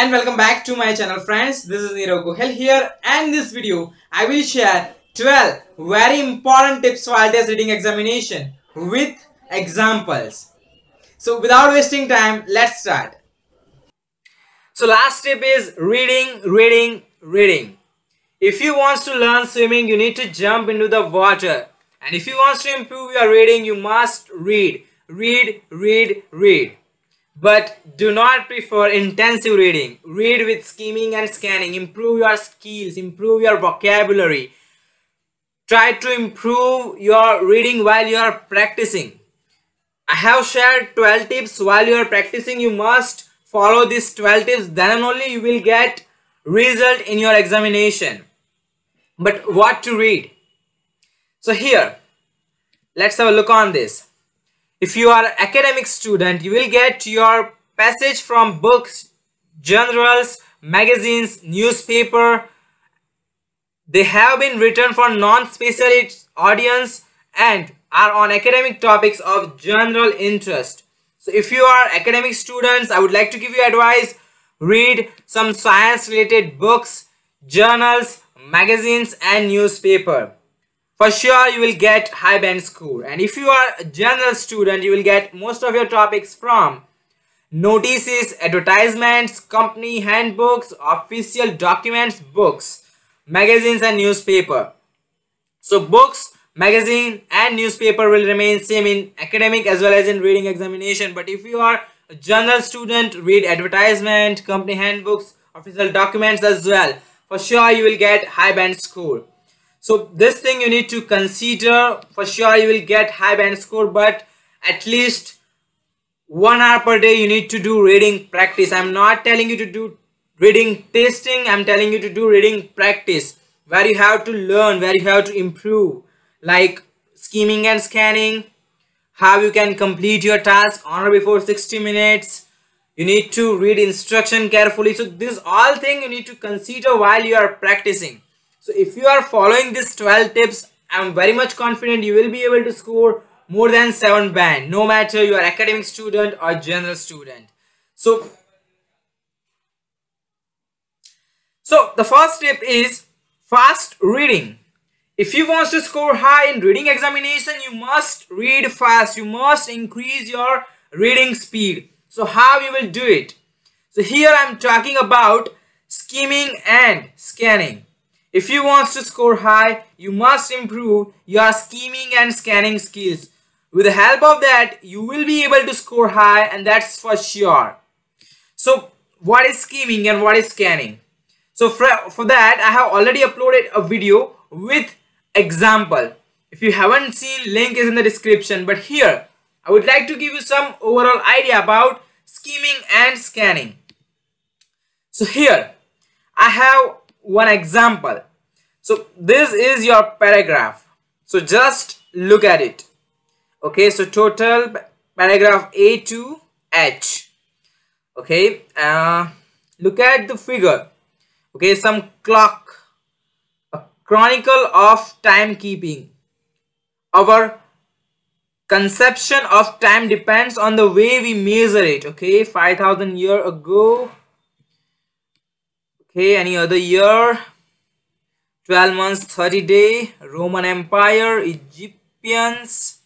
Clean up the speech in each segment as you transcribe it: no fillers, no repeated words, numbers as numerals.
and welcome back to my channel, friends. This is Neeraj here, and in this video I will share 12 very important tips for IELTS reading examination with examples. So without wasting time, let's start. So last tip is reading. If you want to learn swimming, you need to jump into the water, and if you want to improve your reading, you must read. But do not prefer intensive reading. Read with skimming and scanning. Improve your skills, improve your vocabulary. Try to improve your reading while you are practicing. I have shared 12 tips while you are practicing. You must follow these 12 tips, then only you will get result in your examination. But what to read? So here, let's have a look on this. If you are an academic student, you will get your passage from books, journals, magazines, newspaper. They have been written for non-specialist audience and are on academic topics of general interest. So if you are academic students, I would like to give you advice. Read some science related books, journals, magazines and newspaper. For sure you will get high band score. And if you are a general student, you will get most of your topics from notices, advertisements, company handbooks, official documents, books, magazines and newspaper. So books, magazine and newspaper will remain same in academic as well as in reading examination. But if you are a general student, read advertisement, company handbooks, official documents as well. For sure you will get high band score. So this thing you need to consider. For sure you will get high band score, but at least 1 hour per day you need to do reading practice. I'm not telling you to do reading testing. I'm telling you to do reading practice, where you have to learn, where you have to improve, like skimming and scanning, how you can complete your task on or before 60 minutes. You need to read instruction carefully. So this all thing you need to consider while you are practicing. So if you are following these 12 tips, I'm very much confident you will be able to score more than 7 band, no matter you are academic student or general student. So the first tip is fast reading. If you want to score high in reading examination, you must read fast. You must increase your reading speed. So how you will do it? So here I'm talking about skimming and scanning. If you want to score high, you must improve your skimming and scanning skills. With the help of that, you will be able to score high, and that's for sure. So what is skimming and what is scanning? So for that, I have already uploaded a video with example. If you haven't seen, link is in the description. But here, I would like to give you some overall idea about skimming and scanning. So here, I have one example. So this is your paragraph. So just look at it. Okay, so total paragraph A to H. Okay, look at the figure. Okay, some clock, a chronicle of timekeeping. Our conception of time depends on the way we measure it. Okay, 5,000 years ago. Okay, any other year? 12 months, 30 days. Roman Empire, Egyptians,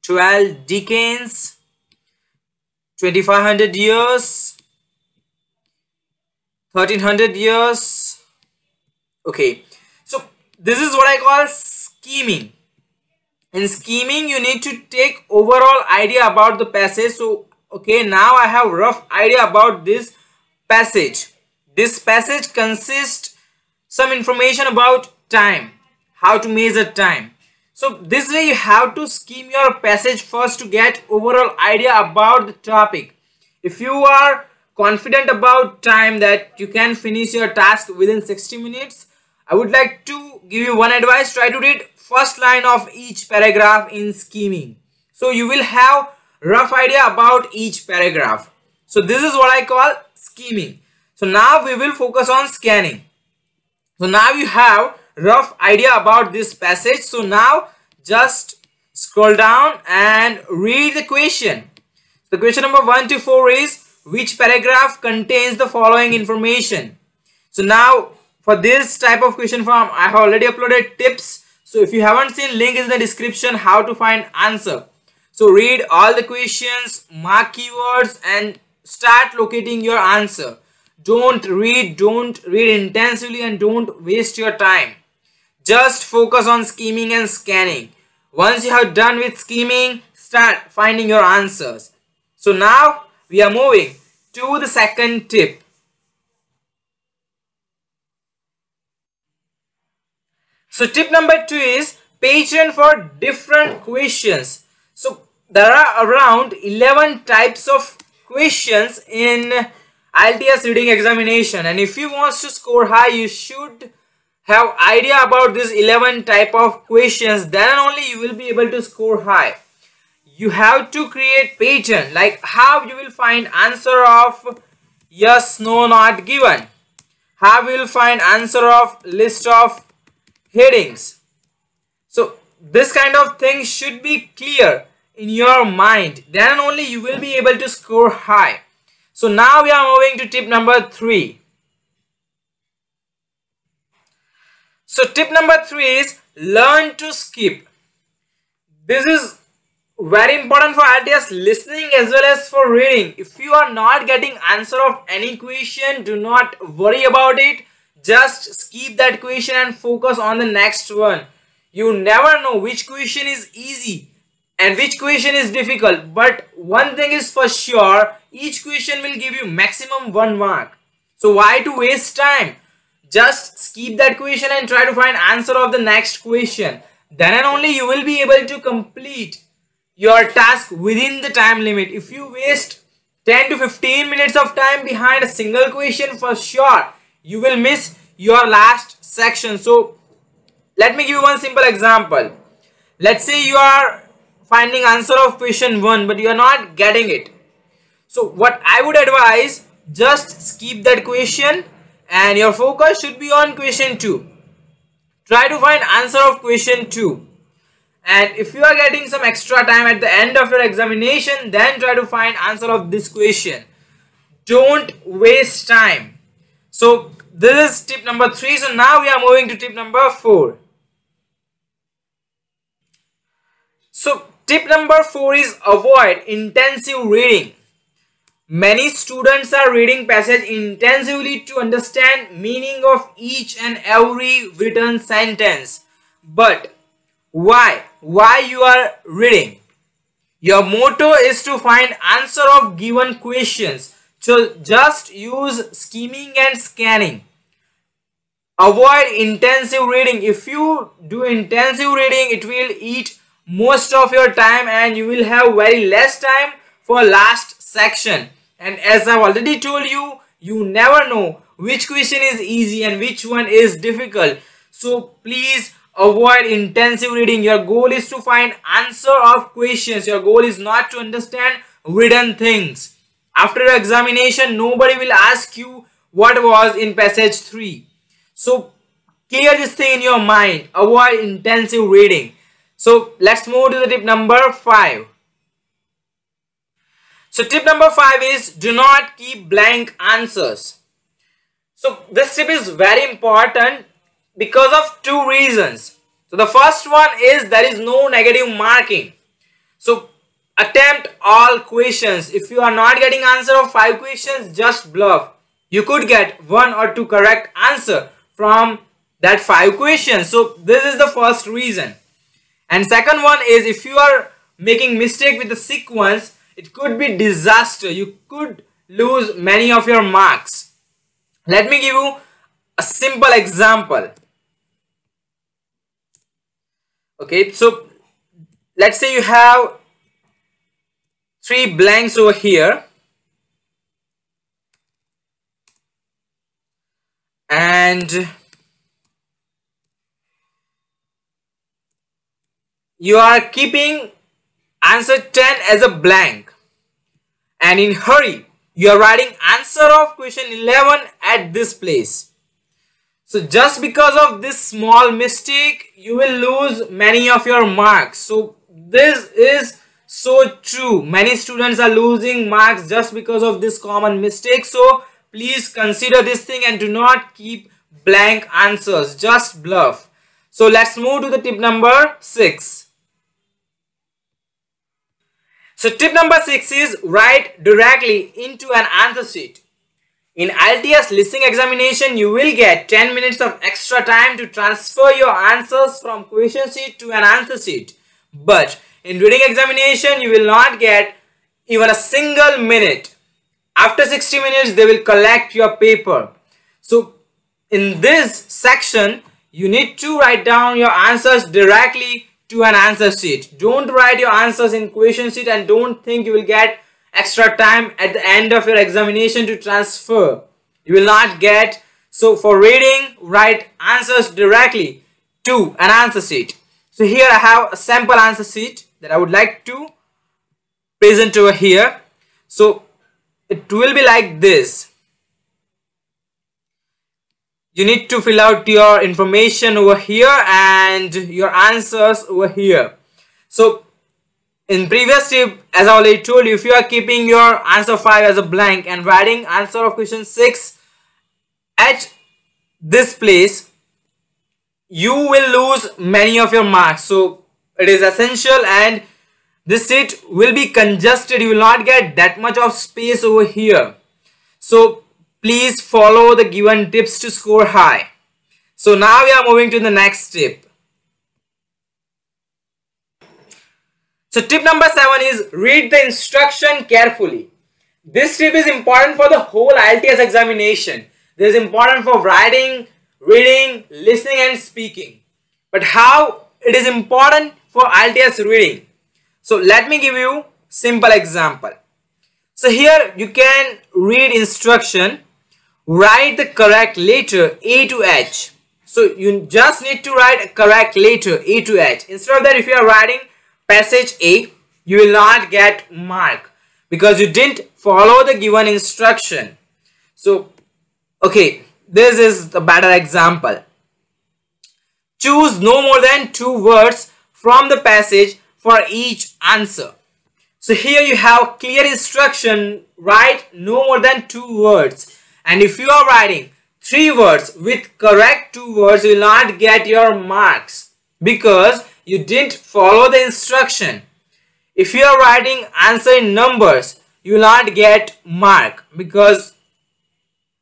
12 decades, 2500 years, 1300 years. Okay, so this is what I call scheming. In scheming, you need to take overall idea about the passage. So okay, now I have rough idea about this passage. This passage consists some information about time, how to measure time. So this way you have to scheme your passage first to get overall idea about the topic. If you are confident about time that you can finish your task within 60 minutes, I would like to give you one advice. Try to read first line of each paragraph in scheming. So you will have rough idea about each paragraph. So this is what I call scheming. So now we will focus on scanning. So now you have rough idea about this passage. So now just scroll down and read the question. The question number 1 to 4 is, which paragraph contains the following information. So now for this type of question form, I have already uploaded tips. So if you haven't seen, link is in the description how to find answer. So read all the questions, mark keywords and start locating your answer. Don't read intensively and don't waste your time. Just focus on skimming and scanning. Once you have done with skimming, start finding your answers. So now we are moving to the second tip. So tip number 2 is pattern for different questions. So there are around 11 types of questions in IELTS reading examination, and if you want to score high, you should have idea about this 11 type of questions. Then only you will be able to score high. You have to create pattern, like how you will find answer of yes, no, not given. How you will find answer of list of headings. So this kind of thing should be clear in your mind. Then only you will be able to score high. So now we are moving to tip number 3. So tip number 3 is learn to skip. This is very important for IELTS listening as well as for reading. If you are not getting answer of any question, do not worry about it. Just skip that question and focus on the next one. You never know which question is easy and which question is difficult. But one thing is for sure, each question will give you maximum 1 mark. So why to waste time? Just skip that question and try to find answer of the next question. Then and only you will be able to complete your task within the time limit. If you waste 10 to 15 minutes of time behind a single question, for sure you will miss your last section. So let me give you one simple example. Let's say you are finding answer of question 1 but you are not getting it. So what I would advise, just skip that question and your focus should be on question 2. Try to find answer of question 2. And if you are getting some extra time at the end of your examination, then try to find answer of this question. Don't waste time. So this is tip number 3. So now we are moving to tip number 4. So tip number 4 is avoid intensive reading. Many students are reading passage intensively to understand meaning of each and every written sentence. But why? Why you are reading? Your motto is to find answer of given questions. So just use skimming and scanning. Avoid intensive reading. If you do intensive reading, it will eat most of your time and you will have very less time for last section. And as I've already told you, you never know which question is easy and which one is difficult. So please avoid intensive reading. Your goal is to find answer of questions. Your goal is not to understand written things. After your examination, nobody will ask you what was in passage 3. So clear this thing in your mind. Avoid intensive reading. So let's move to the tip number 5. So tip number 5 is do not keep blank answers. So this tip is very important because of 2 reasons. So the first one is there is no negative marking. So attempt all questions. If you are not getting answer of 5 questions, just bluff. You could get 1 or 2 correct answer from that 5 questions. So this is the first reason. And second one is if you are making mistake with the sequence, it could be disaster. You could lose many of your marks. Let me give you a simple example. Okay, so let's say you have 3 blanks over here. And you are keeping answer 10 as a blank. And in hurry, you are writing answer of question 11 at this place. So just because of this small mistake, you will lose many of your marks. So this is so true. Many students are losing marks just because of this common mistake. So please consider this thing and do not keep blank answers. Just bluff. So let's move to the tip number 6. So tip number 6 is write directly into an answer sheet. In IELTS listening examination, you will get 10 minutes of extra time to transfer your answers from question sheet to an answer sheet. But in reading examination, you will not get even a single minute. After 60 minutes, they will collect your paper. So in this section, you need to write down your answers directly to an answer sheet. Don't write your answers in question sheet and don't think you will get extra time at the end of your examination to transfer. You will not get. So for reading, write answers directly to an answer sheet. So here I have a sample answer sheet that I would like to present over here. So it will be like this. You need to fill out your information over here and your answers over here. So in previous tip, as I already told you, if you are keeping your answer 5 as a blank and writing answer of question 6 at this place, you will lose many of your marks. So it is essential, and this sheet will be congested. You will not get that much of space over here. So please follow the given tips to score high. So now we are moving to the next tip. So tip number 7 is read the instruction carefully. This tip is important for the whole IELTS examination. This is important for writing, reading, listening and speaking. But how it is important for IELTS reading? So let me give you simple example. So here you can read instruction, write the correct letter A to H. So you just need to write a correct letter A to H. Instead of that, if you are writing passage A, you will not get mark because you didn't follow the given instruction. So okay, this is the better example. Choose no more than 2 words from the passage for each answer. So here you have clear instruction, write no more than 2 words. And if you are writing 3 words with correct 2 words, you will not get your marks because you didn't follow the instruction. If you are writing answer in numbers, you will not get mark because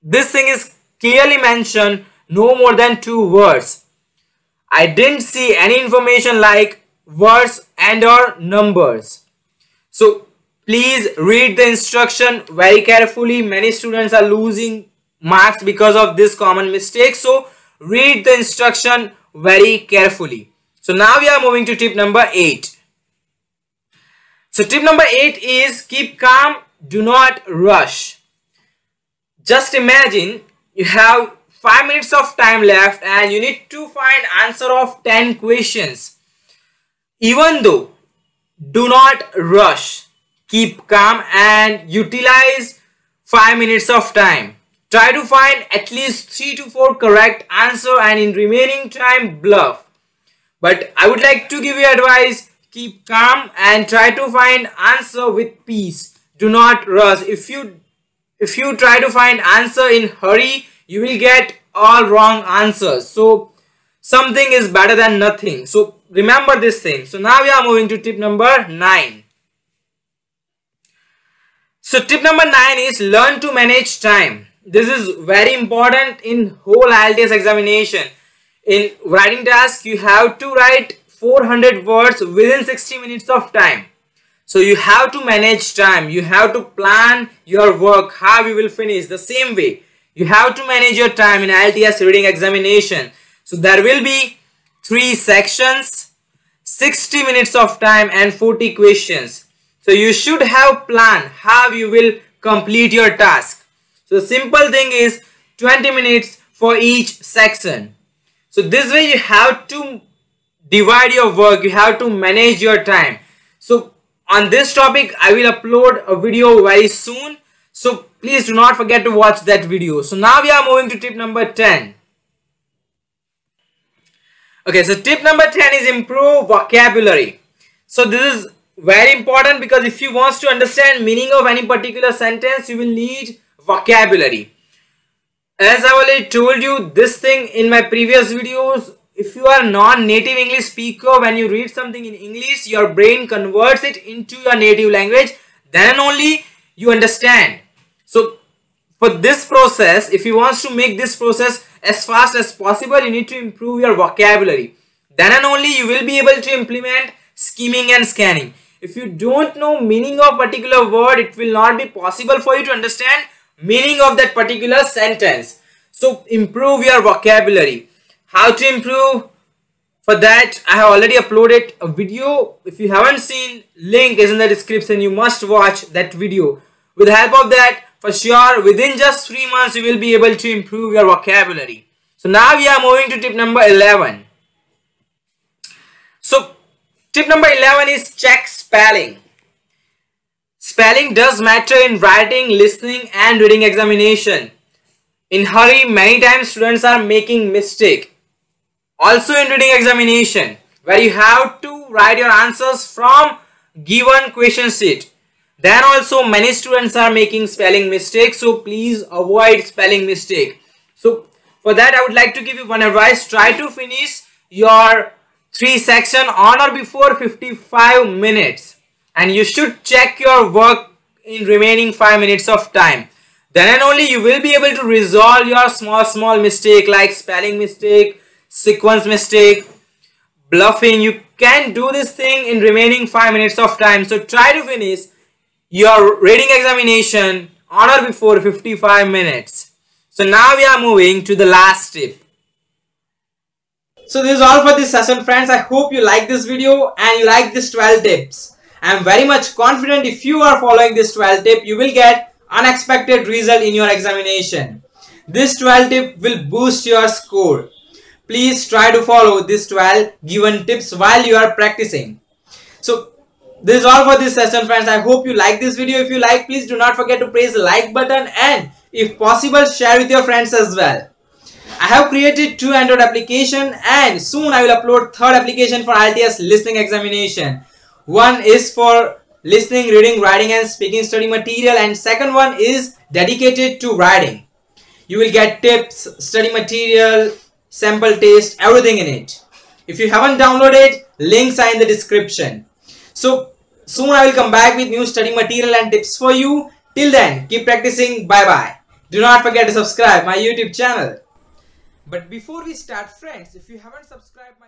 this thing is clearly mentioned no more than 2 words. I didn't see any information like words and or numbers. So please read the instruction very carefully. Many students are losing marks because of this common mistake. So read the instruction very carefully. So now we are moving to tip number 8. So tip number 8 is keep calm, do not rush. Just imagine you have 5 minutes of time left and you need to find answer of 10 questions. Even though, do not rush. Keep calm and utilize 5 minutes of time. Try to find at least 3 to 4 correct answer and in remaining time bluff. But I would like to give you advice, keep calm and try to find answer with peace. Do not rush. If you try to find answer in hurry, you will get all wrong answers. So something is better than nothing. So remember this thing. So now we are moving to tip number 9. So tip number 9 is learn to manage time. This is very important in whole IELTS examination. In writing task, you have to write 400 words within 60 minutes of time. So you have to manage time. You have to plan your work, how you will finish. The same way, you have to manage your time in IELTS reading examination. So there will be 3 sections, 60 minutes of time and 40 questions. So you should have planned how you will complete your task. So the simple thing is 20 minutes for each section. So this way you have to divide your work, you have to manage your time. So on this topic I will upload a video very soon. So please do not forget to watch that video. So now we are moving to tip number 10. Okay, so tip number 10 is improve vocabulary. So this is very important, because if you want to understand meaning of any particular sentence, you will need vocabulary. As I already told you this thing in my previous videos, if you are non-native English speaker, when you read something in English, your brain converts it into your native language, then only you understand. So for this process, if you want to make this process as fast as possible, you need to improve your vocabulary. Then and only you will be able to implement skimming and scanning. If you don't know meaning of particular word, it will not be possible for you to understand meaning of that particular sentence. So improve your vocabulary. How to improve? For that, I have already uploaded a video. If you haven't seen, link is in the description. You must watch that video. With the help of that, for sure, within just 3 months, you will be able to improve your vocabulary. So now we are moving to tip number 11. So tip number 11 is check spelling. Spelling does matter in writing, listening and reading examination. In hurry, many times students are making mistake. Also in reading examination, where you have to write your answers from given question sheet. Then also many students are making spelling mistakes, so please avoid spelling mistake. So for that, I would like to give you one advice. Try to finish your 3 section on or before 55 minutes. And you should check your work in remaining 5 minutes of time. Then and only you will be able to resolve your small mistake like spelling mistake, sequence mistake, bluffing. You can do this thing in remaining 5 minutes of time. So try to finish your reading examination on or before 55 minutes. So now we are moving to the last tip. So this is all for this session, friends. I hope you like this video and you like this 12 tips. I am very much confident if you are following this 12 tip, you will get unexpected result in your examination. This 12 tip will boost your score. Please try to follow this 12 given tips while you are practicing. So this is all for this session, friends. I hope you like this video. If you like, please do not forget to press the like button and if possible share with your friends as well. I have created 2 Android applications and soon I will upload 3rd application for IELTS listening examination. One is for listening, reading, writing and speaking study material, and second one is dedicated to writing. You will get tips, study material, sample test, everything in it. If you haven't downloaded, links are in the description. So soon I will come back with new study material and tips for you. Till then, keep practicing. Bye bye. Do not forget to subscribe my YouTube channel. But before we start, friends, if you haven't subscribed my